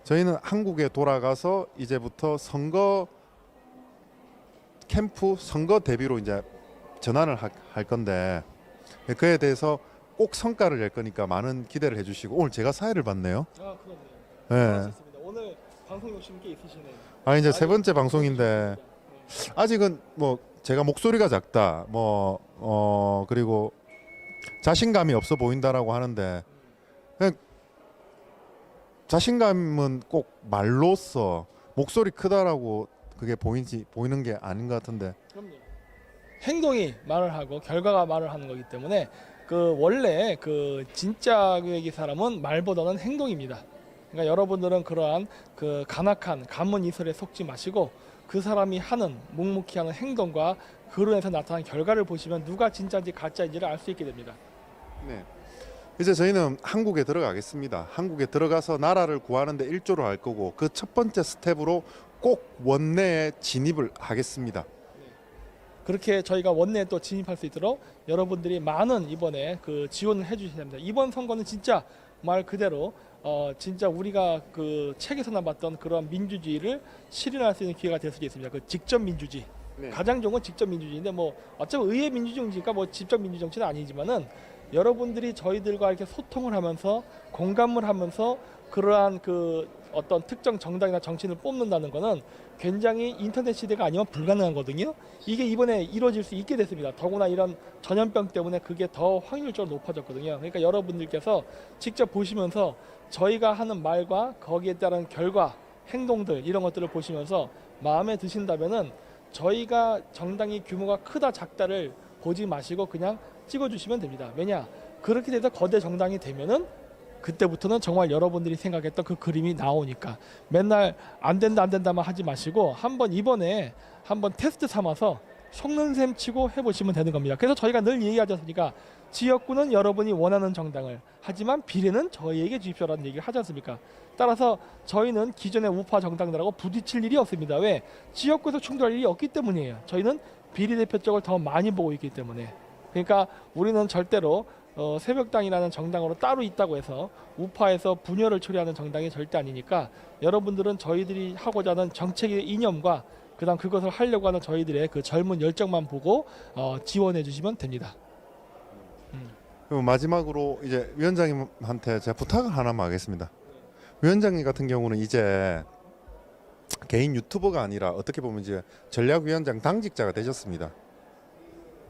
저희는 한국에 돌아가서 이제부터 선거 캠프 선거 대비로 이제 전환을 할 건데 그에 대해서 꼭 성과를 낼 거니까 많은 기대를 해주시고 오늘 제가 사회를 봤네요. 아, 그렇네요. 예. 좋습니다. 오늘 방송 욕심 꽤 있으시네요. 아 이제 세 번째 아주 방송인데 좋습니다. 아직은 뭐 제가 목소리가 작다 그리고 자신감이 없어 보인다라고 하는데 그냥 자신감은 꼭 말로써 목소리 크다라고 그게 보이는 게 아닌 것 같은데. 그럼요. 행동이 말을 하고 결과가 말을 하는 거기 때문에 그 원래 그 진짜 교육의 사람은 말보다는 행동입니다. 그러니까 여러분들은 그러한 그 간악한 관문 이설에 속지 마시고 그 사람이 하는 묵묵히 하는 행동과 그로 인해서 나타난 결과를 보시면 누가 진짜인지 가짜인지를 알 수 있게 됩니다. 네. 이제 저희는 한국에 들어가겠습니다. 한국에 들어가서 나라를 구하는데 일조를 할 거고 그 첫 번째 스텝으로 꼭 원내에 진입을 하겠습니다. 그렇게 저희가 원내에 또 진입할 수 있도록 여러분들이 많은 이번에 그 지원을 해주셔야 됩니다. 이번 선거는 진짜 말 그대로 진짜 우리가 그 책에서나 봤던 그런 민주주의를 실현할 수 있는 기회가 될 수도 있습니다. 그 직접 민주주의. 네. 가장 좋은 건 직접 민주주의인데 뭐 어차피 의회 민주정치니까 뭐 직접 민주정치는 아니지만은 여러분들이 저희들과 이렇게 소통을 하면서 공감을 하면서 그러한 그 어떤 특정 정당이나 정치인을 뽑는다는 거는 굉장히 인터넷 시대가 아니면 불가능한 거든요. 이게 이번에 이루어질 수 있게 됐습니다. 더구나 이런 전염병 때문에 그게 더 확률적으로 높아졌거든요. 그러니까 여러분들께서 직접 보시면서 저희가 하는 말과 거기에 따른 결과, 행동들 이런 것들을 보시면서 마음에 드신다면은 저희가 정당이 규모가 크다 작다를 보지 마시고 그냥 찍어주시면 됩니다. 왜냐? 그렇게 돼서 거대 정당이 되면은 그때부터는 정말 여러분들이 생각했던 그 그림이 나오니까 맨날 안 된다 안 된다만 하지 마시고 한번 이번에 한번 테스트 삼아서 속는 셈 치고 해보시면 되는 겁니다. 그래서 저희가 늘 얘기하지 않습니까? 지역구는 여러분이 원하는 정당을 하지만 비례는 저희에게 주십시오라는 얘기를 하지 않습니까? 따라서 저희는 기존의 우파 정당들하고 부딪힐 일이 없습니다. 왜? 지역구에서 충돌할 일이 없기 때문이에요. 저희는 비례대표 쪽을 더 많이 보고 있기 때문에. 그러니까 우리는 절대로 새벽당이라는 정당으로 따로 있다고 해서 우파에서 분열을 초래하는 정당이 절대 아니니까 여러분들은 저희들이 하고자 하는 정책의 이념과 그다음 그것을 하려고 하는 저희들의 그 젊은 열정만 보고 지원해 주시면 됩니다. 그리고 마지막으로 이제 위원장님한테 제가 부탁을 하나만 하겠습니다. 위원장님 같은 경우는 이제 개인 유튜버가 아니라 어떻게 보면 이제 전략위원장 당직자가 되셨습니다.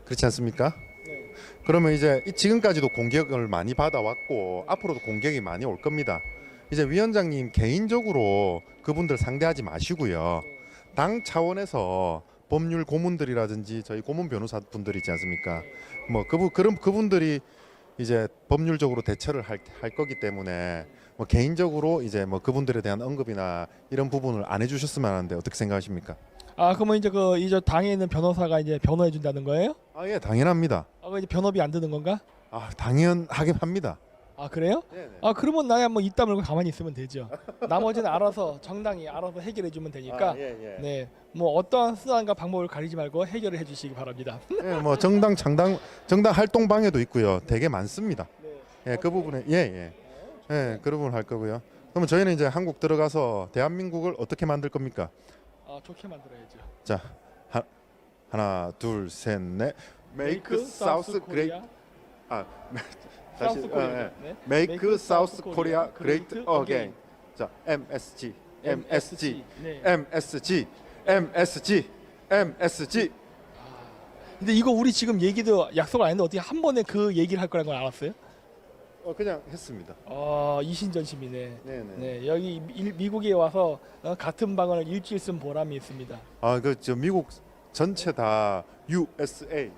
그렇지 않습니까? 네. 그러면 이제 지금까지도 공격을 많이 받아왔고 앞으로도 공격이 많이 올 겁니다. 이제 위원장님 개인적으로 그분들 상대하지 마시고요. 당 차원에서 법률 고문들이라든지 저희 고문 변호사 분들 있지 않습니까? 뭐 그분들이 이제 법률적으로 대처를 할 거기 때문에 뭐 개인적으로 이제 뭐 그분들에 대한 언급이나 이런 부분을 안 해주셨으면 하는데 어떻게 생각하십니까? 아 그러면 이제 이제 당에 있는 변호사가 이제 변호해 준다는 거예요? 아 예, 당연합니다. 그럼 이제 변호비 안 드는 건가? 아 당연하긴 합니다. 아 그래요? 네네. 아 그러면 나야 뭐 이따 물고 가만히 있으면 되죠. 나머지는 알아서 정당이 알아서 해결해 주면 되니까 네, 뭐 어떠한 수단과 방법을 가리지 말고 해결을 해주시기 바랍니다. 예, 뭐 정당 활동 방해도 있고요. 되게 많습니다. 예, 그 부분에 그 부분 할 거고요. 그러면 저희는 이제 한국 들어가서 대한민국을 어떻게 만들 겁니까? 아 좋게 만들어야죠. 자, 하나, 둘, 셋, 넷. Make South Great. 아, 다시. 사우스 코리아. 네. Make South Korea Great Again. 자, MSG, MSG, 네. MSG, MSG, MSG. 근데 이거 우리 지금 얘기도 약속을 안 했는데 어떻게 한 번에 그 얘기를 할 거라는 걸 알았어요? 그냥 했습니다. 이신전심이네. 네네. 네, 여기 미국에 와서 같은 방을 일주일 쓴 보람이 있습니다. 저 미국 전체 다 USA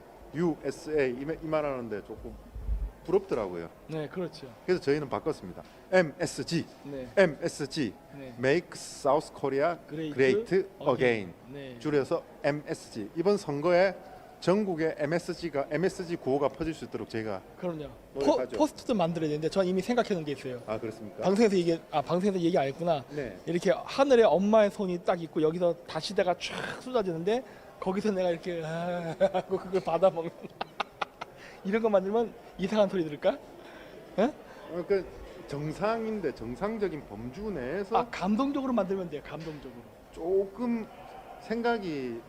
이만하는데 조금 부럽더라고요. 네, 그렇죠. 그래서 저희는 바꿨습니다. MSG, 네, MSG, 네. Make South Korea Great Great Again. 네. 줄여서 MSG. 이번 선거에 전국에 MSG 구호가 퍼질 수 있도록 저희가 그럼요. 노력하죠. 포스트도 만들어야 되는데 전 이미 생각해 놓은 게 있어요. 그렇습니까? 방송에서 얘기 안 했구나. 네. 이렇게 하늘에 엄마의 손이 딱 있고 여기서 다시다가 쫙 쏟아지는데 거기서 내가 이렇게 하고 그걸 받아 먹는 이런 거 만들면 이상한 소리 들을까? 예? 정상인데 정상적인 범주 내에서 아, 감동적으로 만들면 돼요. 감동적으로. 조금 시각이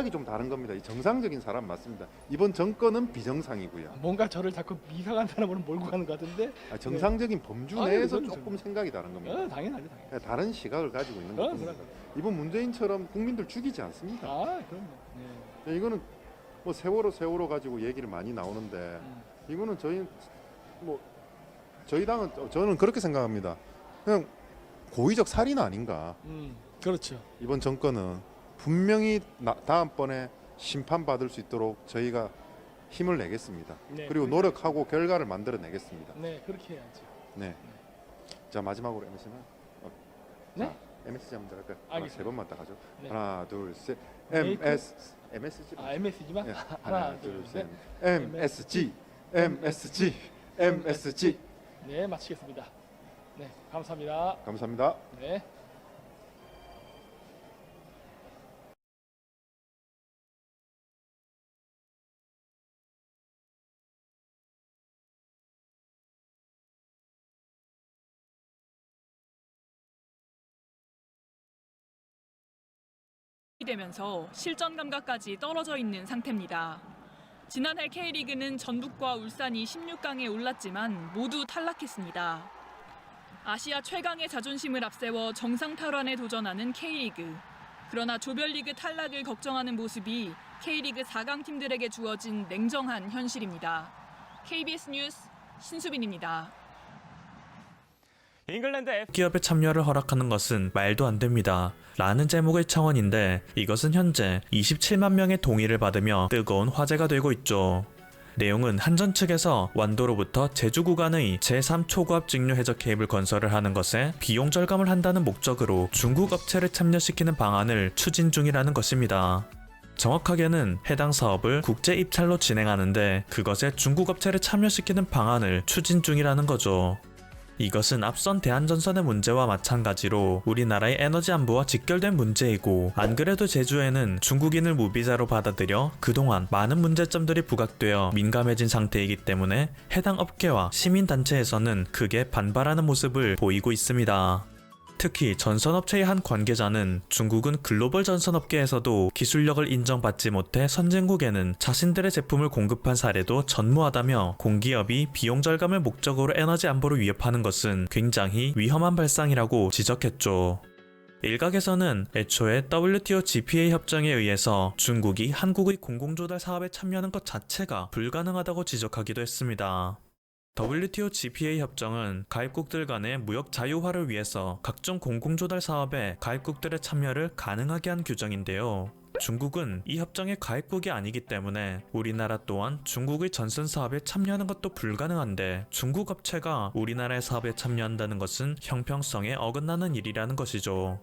좀 다른 겁니다. 이 정상적인 사람 맞습니다. 이번 정권은 비정상이고요. 뭔가 저를 자꾸 이상한 사람으로 몰고 가는 것 같은데. 정상적인 범주 아유, 내에서 그건 조금 생각이 다른 겁니다. 당연하죠. 다른 시각을 가지고 있는 그럼, 겁니다. 그럼. 이번 문재인처럼 국민들 죽이지 않습니다. 아, 그럼요. 네. 이거는 뭐 세월호 가지고 얘기를 많이 나오는데 이거는 저희 당은 저는 그렇게 생각합니다. 그냥 고의적 살인 아닌가. 그렇죠. 이번 정권은 분명히 다음번에 심판받을 수 있도록 저희가 힘을 내겠습니다. 네, 그리고 노력하고 결과를 만들어내겠습니다. 네, 그렇게 해야죠. 네. 자, 마지막으로 MS는 네? MSG 한번 더 할까요? 알겠습니다. 세 번만 딱 하죠. 네. 하나, 둘, 셋. 메이크? MSG. 아, MSG만? 네. 하나, 둘, 셋. MSG. 네, 마치겠습니다. 네, 감사합니다. 감사합니다. 네. 되면서 실전 감각까지 떨어져 있는 상태입니다. 지난해 K리그는 전북과 울산이 16강에 올랐지만 모두 탈락했습니다. 아시아 최강의 자존심을 앞세워 정상 탈환에 도전하는 K리그. 그러나 조별리그 탈락을 걱정하는 모습이 K리그 4강 팀들에게 주어진 냉정한 현실입니다. KBS 뉴스 신수빈입니다. 잉글랜드 기업의 참여를 허락하는 것은 말도 안 됩니다. 라는 제목의 청원인데 이것은 현재 27만 명의 동의를 받으며 뜨거운 화제가 되고 있죠. 내용은 한전 측에서 완도로부터 제주 구간의 제3초고압 직류 해저 케이블 건설을 하는 것에 비용 절감을 한다는 목적으로 중국 업체를 참여시키는 방안을 추진 중이라는 것입니다. 정확하게는 해당 사업을 국제 입찰로 진행하는데 그것에 중국 업체를 참여시키는 방안을 추진 중이라는 거죠. 이것은 앞선 대한전선의 문제와 마찬가지로 우리나라의 에너지 안보와 직결된 문제이고, 안 그래도 제주에는 중국인을 무비자로 받아들여 그동안 많은 문제점들이 부각되어 민감해진 상태이기 때문에 해당 업계와 시민단체에서는 크게 반발하는 모습을 보이고 있습니다. 특히 전선업체의 한 관계자는 중국은 글로벌 전선업계에서도 기술력을 인정받지 못해 선진국에는 자신들의 제품을 공급한 사례도 전무하다며 공기업이 비용 절감을 목적으로 에너지 안보를 위협하는 것은 굉장히 위험한 발상이라고 지적했죠. 일각에서는 애초에 WTO GPA 협정에 의해서 중국이 한국의 공공조달 사업에 참여하는 것 자체가 불가능하다고 지적하기도 했습니다. WTO GPA 협정은 가입국들 간의 무역 자유화를 위해서 각종 공공조달 사업에 가입국들의 참여를 가능하게 한 규정인데요. 중국은 이 협정의 가입국이 아니기 때문에 우리나라 또한 중국의 전선 사업에 참여하는 것도 불가능한데, 중국 업체가 우리나라의 사업에 참여한다는 것은 형평성에 어긋나는 일이라는 것이죠.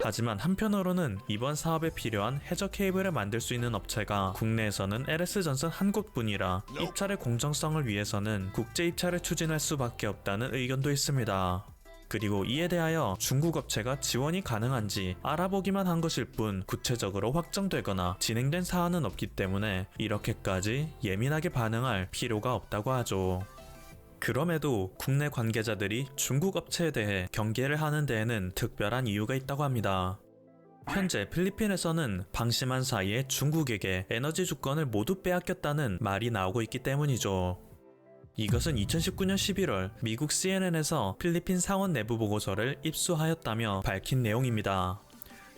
하지만 한편으로는 이번 사업에 필요한 해저 케이블을 만들 수 있는 업체가 국내에서는 LS전선 한 곳뿐이라 입찰의 공정성을 위해서는 국제 입찰을 추진할 수밖에 없다는 의견도 있습니다. 그리고 이에 대하여 중국 업체가 지원이 가능한지 알아보기만 한 것일 뿐 구체적으로 확정되거나 진행된 사안은 없기 때문에 이렇게까지 예민하게 반응할 필요가 없다고 하죠. 그럼에도 국내 관계자들이 중국 업체에 대해 경계를 하는 데에는 특별한 이유가 있다고 합니다. 현재 필리핀에서는 방심한 사이에 중국에게 에너지 주권을 모두 빼앗겼다는 말이 나오고 있기 때문이죠. 이것은 2019년 11월 미국 CNN에서 필리핀 상원 내부 보고서를 입수하였다며 밝힌 내용입니다.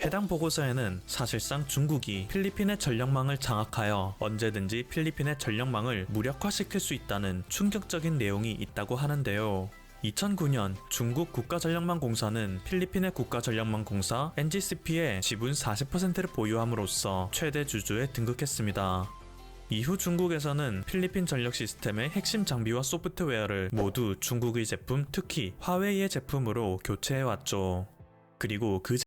해당 보고서에는 사실상 중국이 필리핀의 전력망을 장악하여 언제든지 필리핀의 전력망을 무력화시킬 수 있다는 충격적인 내용이 있다고 하는데요. 2009년 중국 국가전력망공사는 필리핀의 국가전력망공사 NGCP의 지분 40%를 보유함으로써 최대 주주에 등극했습니다. 이후 중국에서는 필리핀 전력 시스템의 핵심 장비와 소프트웨어를 모두 중국의 제품, 특히 화웨이의 제품으로 교체해왔죠. 그리고 그